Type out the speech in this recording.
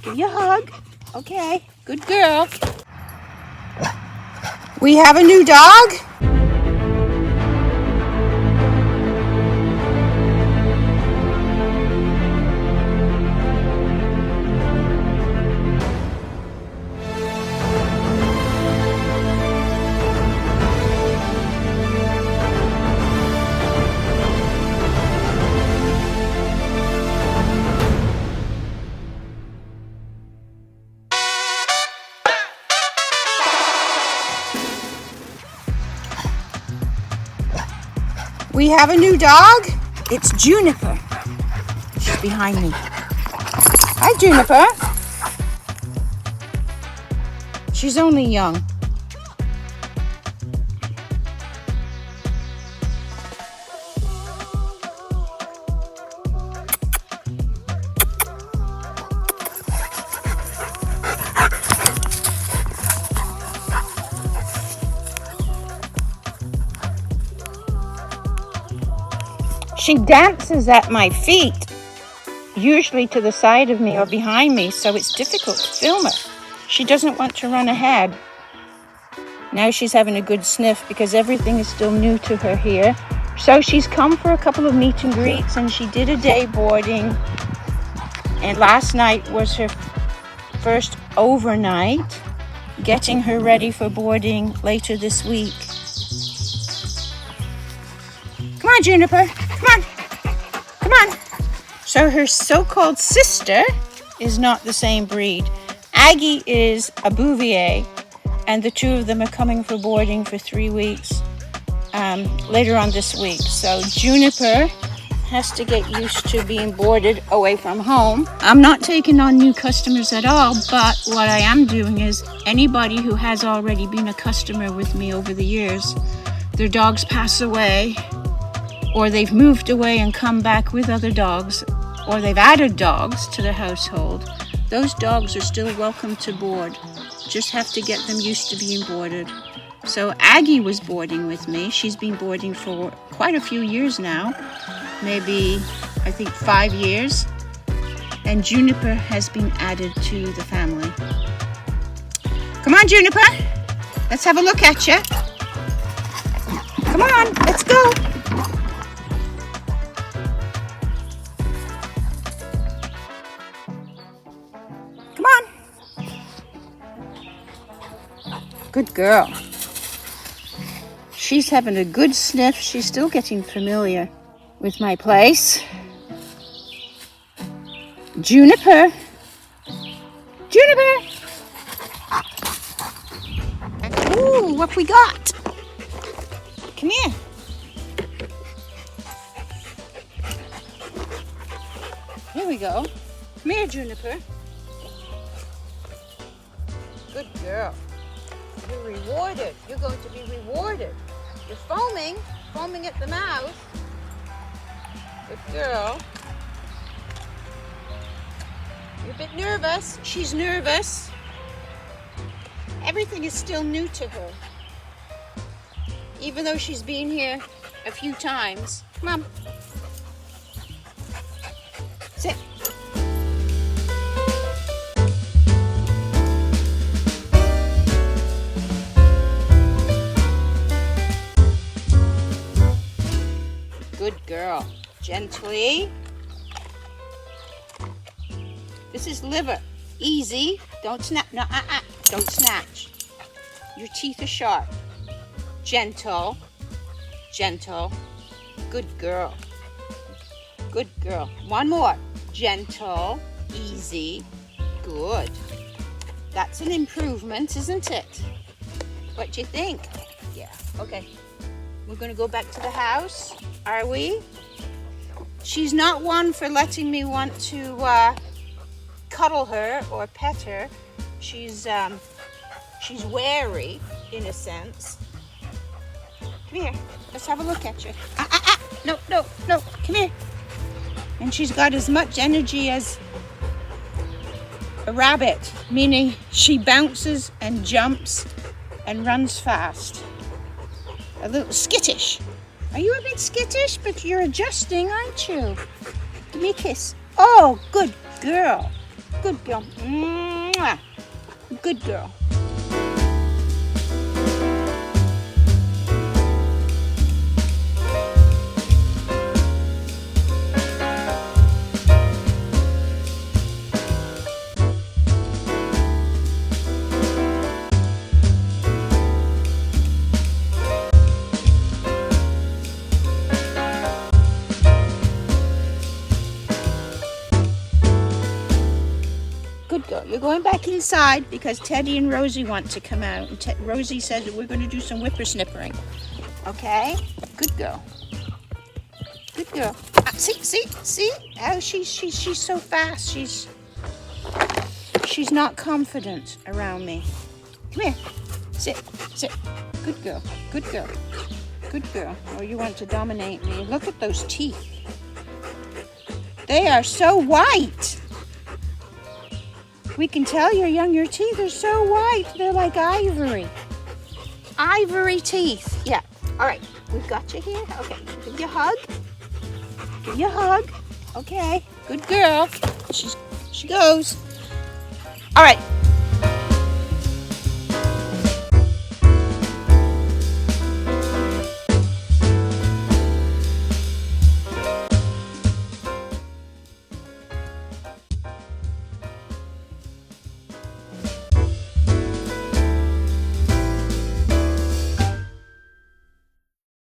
Give you a hug. Okay, good girl. We have a new dog. We have a new dog. It's Juniper. She's behind me. Hi, Juniper. She's only young. She dances at my feet, usually to the side of me or behind me, so it's difficult to film her. She doesn't want to run ahead. Now she's having a good sniff because everything is still new to her here. So she's come for a couple of meet and greets, and she did a day boarding. And last night was her first overnight, getting her ready for boarding later this week. Come on, Juniper. Come on. Come on. So her so-called sister is not the same breed. Aggie is a Bouvier, and the two of them are coming for boarding for 3 weeks later on this week. So Juniper has to get used to being boarded away from home. I'm not taking on new customers at all, but what I am doing is anybody who has already been a customer with me over the years, their dogs pass away, or they've moved away and come back with other dogs, or they've added dogs to the household, those dogs are still welcome to board. Just have to get them used to being boarded. So Aggie was boarding with me. She's been boarding for quite a few years now, maybe I think 5 years. And Juniper has been added to the family. Come on, Juniper. Let's have a look at you. Come on, let's go. Come on. Good girl. She's having a good sniff. She's still getting familiar with my place. Juniper. Juniper. Ooh, what we got? Come here. Here we go. Come here, Juniper. Good girl. You're rewarded. You're going to be rewarded. You're foaming at the mouth. Good girl. You're a bit nervous. She's nervous. Everything is still new to her. Even though she's been here a few times. Come on. Sit. Good girl. Gently. This is liver. Easy. Don't snap. No, don't snatch. Your teeth are sharp. Gentle. Gentle. Good girl. Good girl. One more. Gentle. Easy. Good. That's an improvement, isn't it? What do you think? Yeah. Okay. We're going to go back to the house. Are we? She's not one for letting me want to cuddle her or pet her. She's wary in a sense. Come here. Let's have a look at you. No. Come here. And she's got as much energy as a rabbit, meaning she bounces and jumps and runs fast. A little skittish. Are you a bit skittish? But you're adjusting, aren't you? Give me a kiss. Oh, good girl. Good girl. Mwah. Good girl. Good girl. You're going back inside because Teddy and Rosie want to come out. And Rosie says that we're going to do some whippersnippering. Okay? Good girl. Good girl. See? Oh, she's so fast. She's not confident around me. Come here. Sit. Good girl. Good girl. Good girl. Oh, you want to dominate me. Look at those teeth. They are so white. We can tell you're young. Your teeth are so white. They're like ivory. Ivory teeth. Yeah. All right. We've got you here. Okay. Give you a hug. Give you a hug. Okay. Good girl. She goes. All right.